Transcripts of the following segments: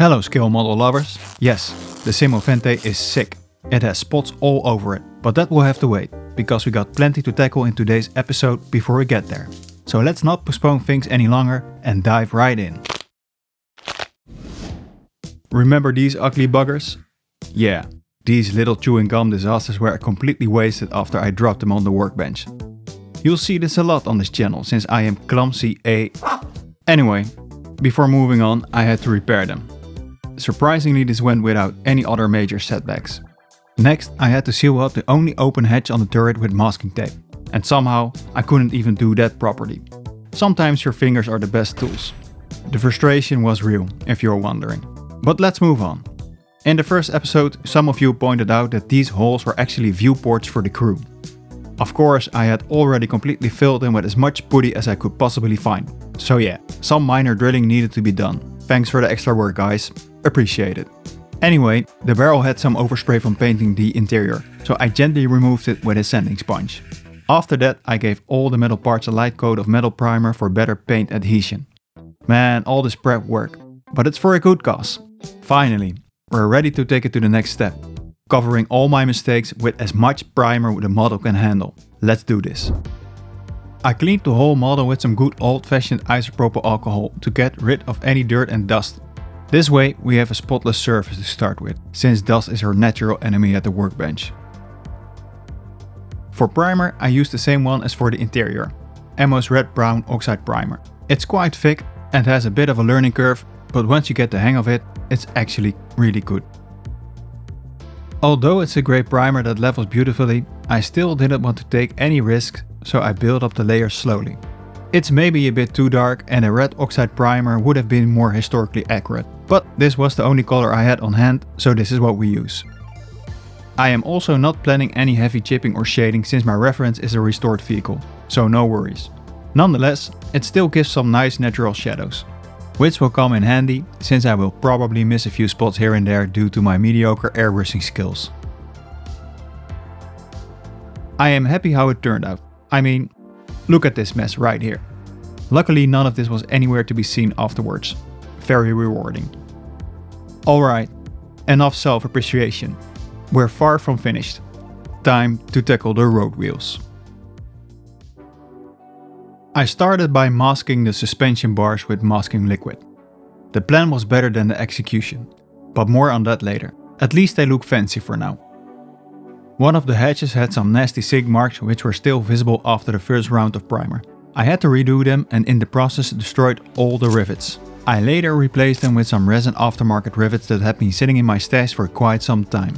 Hello scale model lovers. Yes, the Semovente is sick. It has spots all over it, but that will have to wait, because we got plenty to tackle in today's episode before we get there. So let's not postpone things any longer and dive right in. Remember these ugly buggers? Yeah, these little chewing gum disasters were completely wasted after I dropped them on the workbench. You'll see this a lot on this channel since I am clumsy Anyway, before moving on, I had to repair them. Surprisingly, this went without any other major setbacks. Next, I had to seal up the only open hatch on the turret with masking tape. And somehow, I couldn't even do that properly. Sometimes your fingers are the best tools. The frustration was real, if you're wondering. But let's move on. In the first episode, some of you pointed out that these holes were actually viewports for the crew. Of course, I had already completely filled them with as much putty as I could possibly find. So yeah, some minor drilling needed to be done. Thanks for the extra work, guys. Appreciate it. Anyway, the barrel had some overspray from painting the interior, so I gently removed it with a sanding sponge. After that, I gave all the metal parts a light coat of metal primer for better paint adhesion. Man, all this prep work. But it's for a good cause. Finally, we're ready to take it to the next step. Covering all my mistakes with as much primer the model can handle. Let's do this. I cleaned the whole model with some good old-fashioned isopropyl alcohol to get rid of any dirt and dust. This way we have a spotless surface to start with, since dust is our natural enemy at the workbench. For primer I used the same one as for the interior, Ammo's Red Brown Oxide Primer. It's quite thick and has a bit of a learning curve, but once you get the hang of it, it's actually really good. Although it's a great primer that levels beautifully, I still didn't want to take any risks, so I built up the layers slowly. It's maybe a bit too dark and a red oxide primer would have been more historically accurate, but this was the only color I had on hand, so this is what we use. I am also not planning any heavy chipping or shading since my reference is a restored vehicle, so no worries. Nonetheless, it still gives some nice natural shadows, which will come in handy since I will probably miss a few spots here and there due to my mediocre airbrushing skills. I am happy how it turned out. I mean, look at this mess right here. Luckily none of this was anywhere to be seen afterwards. Very rewarding. Alright, enough self-appreciation. We're far from finished. Time to tackle the road wheels. I started by masking the suspension bars with masking liquid. The plan was better than the execution, but more on that later. At least they look fancy for now. One of the hatches had some nasty sig marks which were still visible after the first round of primer. I had to redo them and in the process destroyed all the rivets. I later replaced them with some resin aftermarket rivets that had been sitting in my stash for quite some time.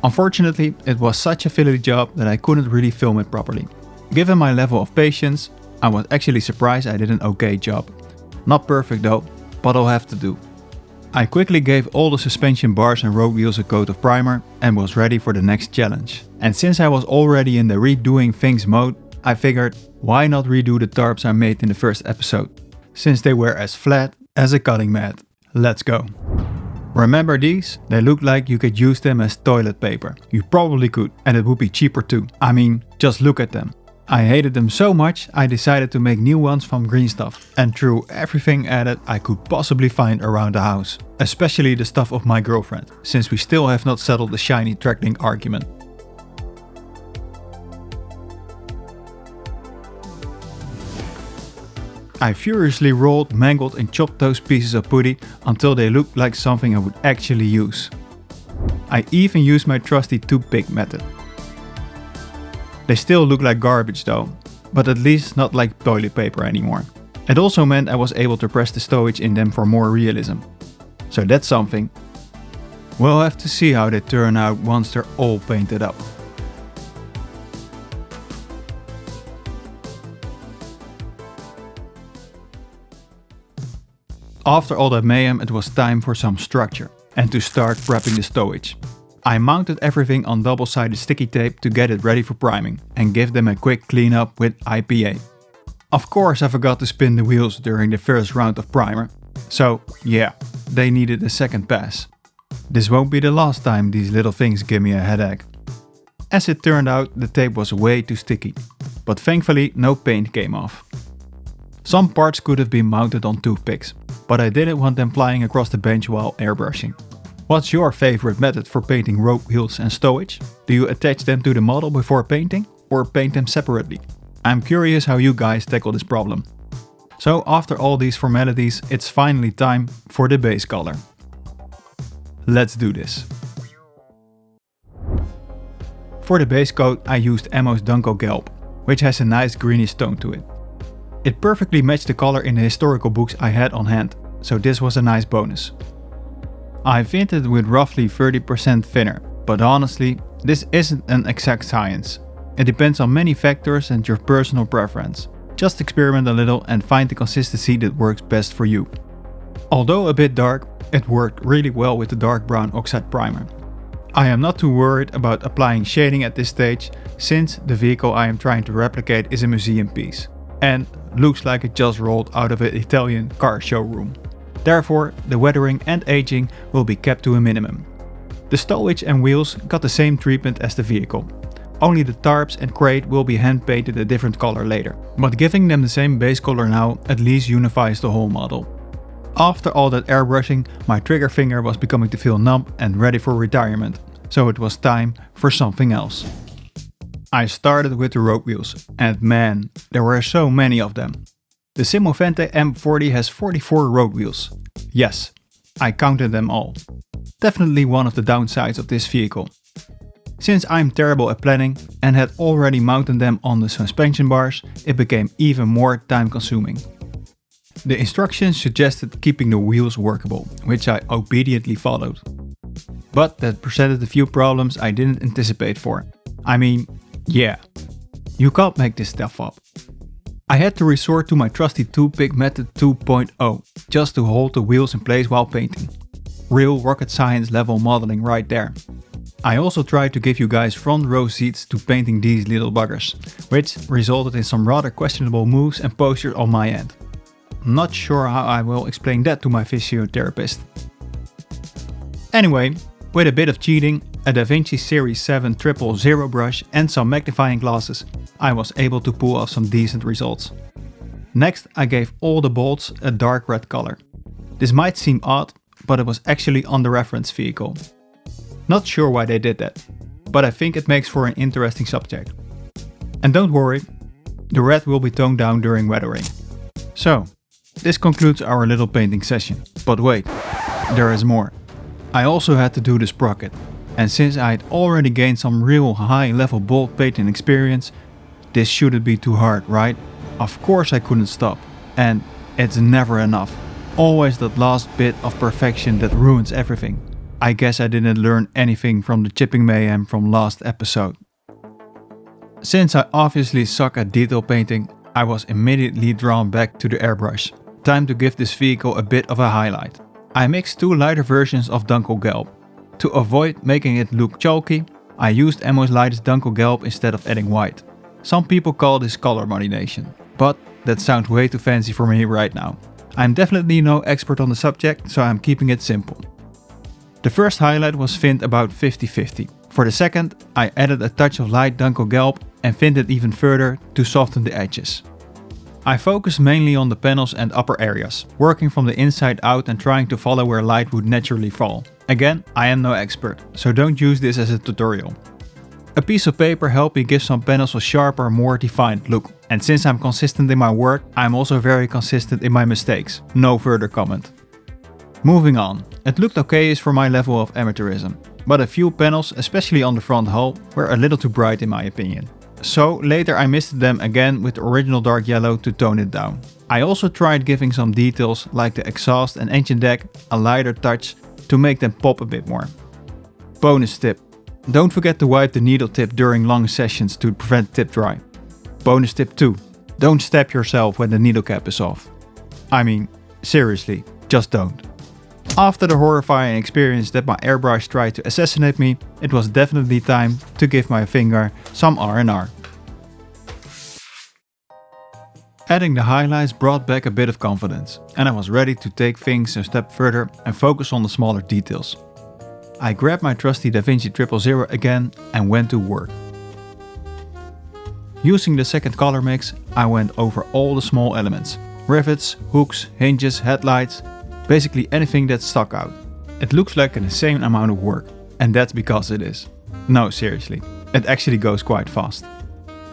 Unfortunately, it was such a fiddly job that I couldn't really film it properly. Given my level of patience, I was actually surprised I did an okay job. Not perfect though, but I'll have to do. I quickly gave all the suspension bars and road wheels a coat of primer and was ready for the next challenge. And since I was already in the redoing things mode, I figured why not redo the tarps I made in the first episode, since they were as flat as a cutting mat. Let's go. Remember these? They look like you could use them as toilet paper. You probably could, and it would be cheaper too. I mean, just look at them. I hated them so much I decided to make new ones from green stuff and threw everything at it I could possibly find around the house. Especially the stuff of my girlfriend, since we still have not settled the shiny tracklink argument. I furiously rolled, mangled and chopped those pieces of putty until they looked like something I would actually use. I even used my trusty toothpick method. They still look like garbage though, but at least not like toilet paper anymore. It also meant I was able to press the stowage in them for more realism. So that's something. We'll have to see how they turn out once they're all painted up. After all that mayhem, it was time for some structure and to start prepping the stowage. I mounted everything on double-sided sticky tape to get it ready for priming and give them a quick cleanup with IPA. Of course I forgot to spin the wheels during the first round of primer, so yeah, they needed a second pass. This won't be the last time these little things give me a headache. As it turned out, the tape was way too sticky, but thankfully no paint came off. Some parts could have been mounted on toothpicks, but I didn't want them flying across the bench while airbrushing. What's your favorite method for painting road wheels and stowage? Do you attach them to the model before painting or paint them separately? I'm curious how you guys tackle this problem. So after all these formalities, it's finally time for the base color. Let's do this. For the base coat I used Emo's Danko Gelb, which has a nice greenish tone to it. It perfectly matched the color in the historical books I had on hand, so this was a nice bonus. I tinted with roughly 30% thinner, but honestly, this isn't an exact science. It depends on many factors and your personal preference. Just experiment a little and find the consistency that works best for you. Although a bit dark, it worked really well with the dark brown oxide primer. I am not too worried about applying shading at this stage, since the vehicle I am trying to replicate is a museum piece, and looks like it just rolled out of an Italian car showroom. Therefore, the weathering and aging will be kept to a minimum. The stowage and wheels got the same treatment as the vehicle. Only the tarps and crate will be hand painted a different color later, but giving them the same base color now at least unifies the whole model. After all that airbrushing, my trigger finger was beginning to feel numb and ready for retirement, so it was time for something else. I started with the road wheels, and man, there were so many of them. The Semovente M40 has 44 road wheels. Yes, I counted them all. Definitely one of the downsides of this vehicle. Since I'm terrible at planning and had already mounted them on the suspension bars, it became even more time consuming. The instructions suggested keeping the wheels workable, which I obediently followed. But that presented a few problems I didn't anticipate for. I mean, yeah, you can't make this stuff up. I had to resort to my trusty toothpick method 2.0 just to hold the wheels in place while painting. Real rocket science level modeling right there. I also tried to give you guys front row seats to painting these little buggers, which resulted in some rather questionable moves and postures on my end. Not sure how I will explain that to my physiotherapist. Anyway, with a bit of cheating, a DaVinci Series 7 triple zero brush and some magnifying glasses, I was able to pull off some decent results. Next, I gave all the bolts a dark red color. This might seem odd, but it was actually on the reference vehicle. Not sure why they did that, but I think it makes for an interesting subject. And don't worry, the red will be toned down during weathering. So, this concludes our little painting session. But wait, there is more. I also had to do the sprocket, and since I had already gained some real high level bolt painting experience, this shouldn't be too hard, right? Of course I couldn't stop, and it's never enough. Always that last bit of perfection that ruins everything. I guess I didn't learn anything from the chipping mayhem from last episode. Since I obviously suck at detail painting, I was immediately drawn back to the airbrush. Time to give this vehicle a bit of a highlight. I mixed two lighter versions of Danko Gelb. To avoid making it look chalky, I used Emo's lightest Danko Gelb instead of adding white. Some people call this color modulation, but that sounds way too fancy for me right now. I'm definitely no expert on the subject, so I'm keeping it simple. The first highlight was thinned about 50-50. For the second, I added a touch of light Danko Gelb and thinned it even further to soften the edges. I focused mainly on the panels and upper areas, working from the inside out and trying to follow where light would naturally fall. Again, I am no expert, so don't use this as a tutorial. A piece of paper helped me give some panels a sharper, more defined look. And since I'm consistent in my work, I'm also very consistent in my mistakes. No further comment. Moving on, it looked okay-ish for my level of amateurism, but a few panels, especially on the front hull, were a little too bright in my opinion. So later I misted them again with the original dark yellow to tone it down. I also tried giving some details like the exhaust and engine deck a lighter touch to make them pop a bit more. Bonus tip. Don't forget to wipe the needle tip during long sessions to prevent tip dry. Bonus tip 2. Don't stab yourself when the needle cap is off. I mean, seriously, just don't. After the horrifying experience that my airbrush tried to assassinate me, it was definitely time to give my finger some R&R. Adding the highlights brought back a bit of confidence, and I was ready to take things a step further and focus on the smaller details. I grabbed my trusty DaVinci 000 again and went to work. Using the second color mix, I went over all the small elements. Rivets, hooks, hinges, headlights, Basically anything that stuck out. It looks like an insane amount of work, and that's because it is. No, seriously, it actually goes quite fast.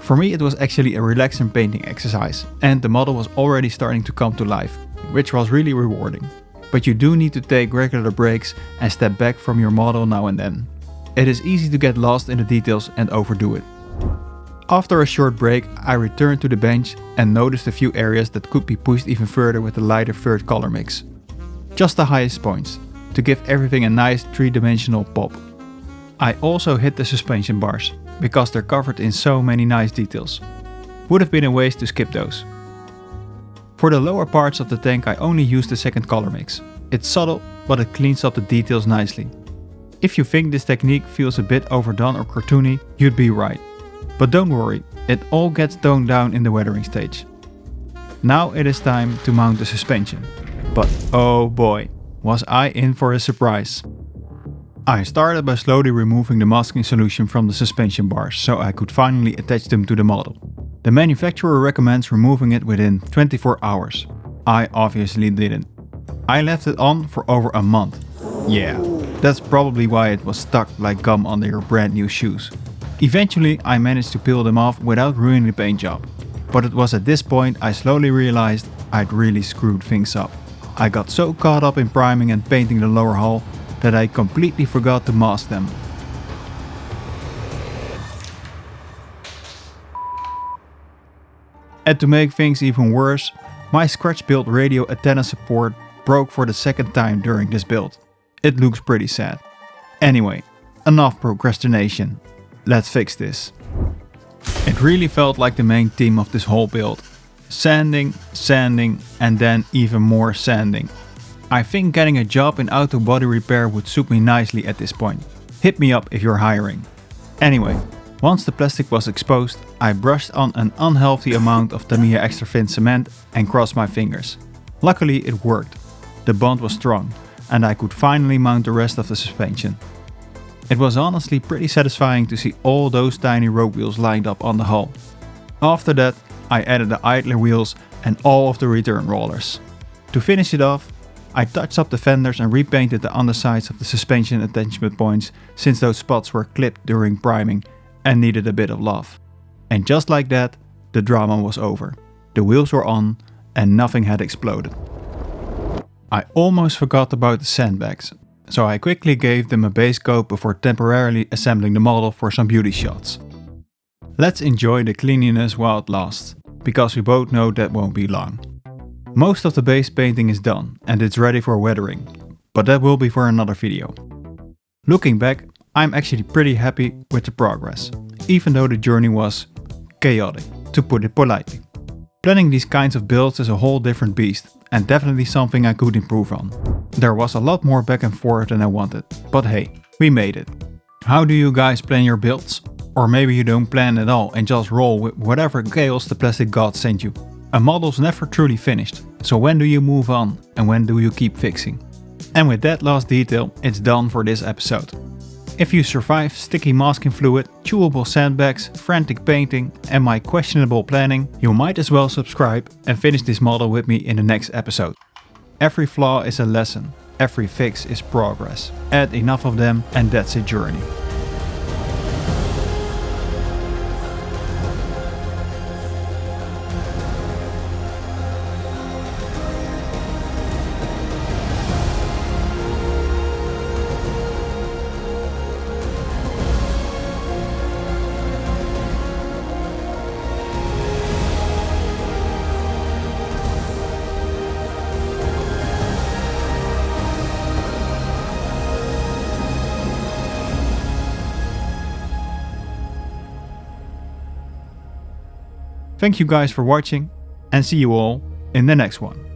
For me it was actually a relaxing painting exercise, and the model was already starting to come to life, which was really rewarding. But you do need to take regular breaks and step back from your model now and then. It is easy to get lost in the details and overdo it. After a short break, I returned to the bench and noticed a few areas that could be pushed even further with the lighter third color mix. Just the highest points, to give everything a nice three-dimensional pop. I also hit the suspension bars, because they're covered in so many nice details. Would have been a waste to skip those. For the lower parts of the tank I only used the second color mix. It's subtle, but it cleans up the details nicely. If you think this technique feels a bit overdone or cartoony, you'd be right. But don't worry, it all gets toned down in the weathering stage. Now it is time to mount the suspension. But oh boy, was I in for a surprise. I started by slowly removing the masking solution from the suspension bars so I could finally attach them to the model. The manufacturer recommends removing it within 24 hours. I obviously didn't. I left it on for over a month. Yeah, that's probably why it was stuck like gum under your brand new shoes. Eventually I managed to peel them off without ruining the paint job. But it was at this point I slowly realized I'd really screwed things up. I got so caught up in priming and painting the lower hull that I completely forgot to mask them. And to make things even worse, my scratch-built radio antenna support broke for the second time during this build. It looks pretty sad. Anyway, enough procrastination. Let's fix this. It really felt like the main theme of this whole build. Sanding, sanding, and then even more sanding. I think getting a job in auto body repair would suit me nicely at this point. Hit me up if you're hiring. Anyway, once the plastic was exposed, I brushed on an unhealthy amount of Tamiya extra thin cement and crossed my fingers. Luckily it worked. The bond was strong and I could finally mount the rest of the suspension. It was honestly pretty satisfying to see all those tiny rope wheels lined up on the hull. After that, I added the idler wheels and all of the return rollers. To finish it off, I touched up the fenders and repainted the undersides of the suspension attachment points since those spots were clipped during priming and needed a bit of love. And just like that, the drama was over. The wheels were on and nothing had exploded. I almost forgot about the sandbags, so I quickly gave them a base coat before temporarily assembling the model for some beauty shots. Let's enjoy the cleanliness while it lasts, because we both know that won't be long. Most of the base painting is done and it's ready for weathering, but that will be for another video. Looking back, I'm actually pretty happy with the progress, even though the journey was chaotic, to put it politely. Planning these kinds of builds is a whole different beast and definitely something I could improve on. There was a lot more back and forth than I wanted, but hey, we made it. How do you guys plan your builds? Or maybe you don't plan at all and just roll with whatever chaos the plastic gods send you. A model's never truly finished, so when do you move on and when do you keep fixing? And with that last detail, it's done for this episode. If you survive sticky masking fluid, chewable sandbags, frantic painting and my questionable planning, you might as well subscribe and finish this model with me in the next episode. Every flaw is a lesson, every fix is progress. Add enough of them and that's a journey. Thank you guys for watching and see you all in the next one.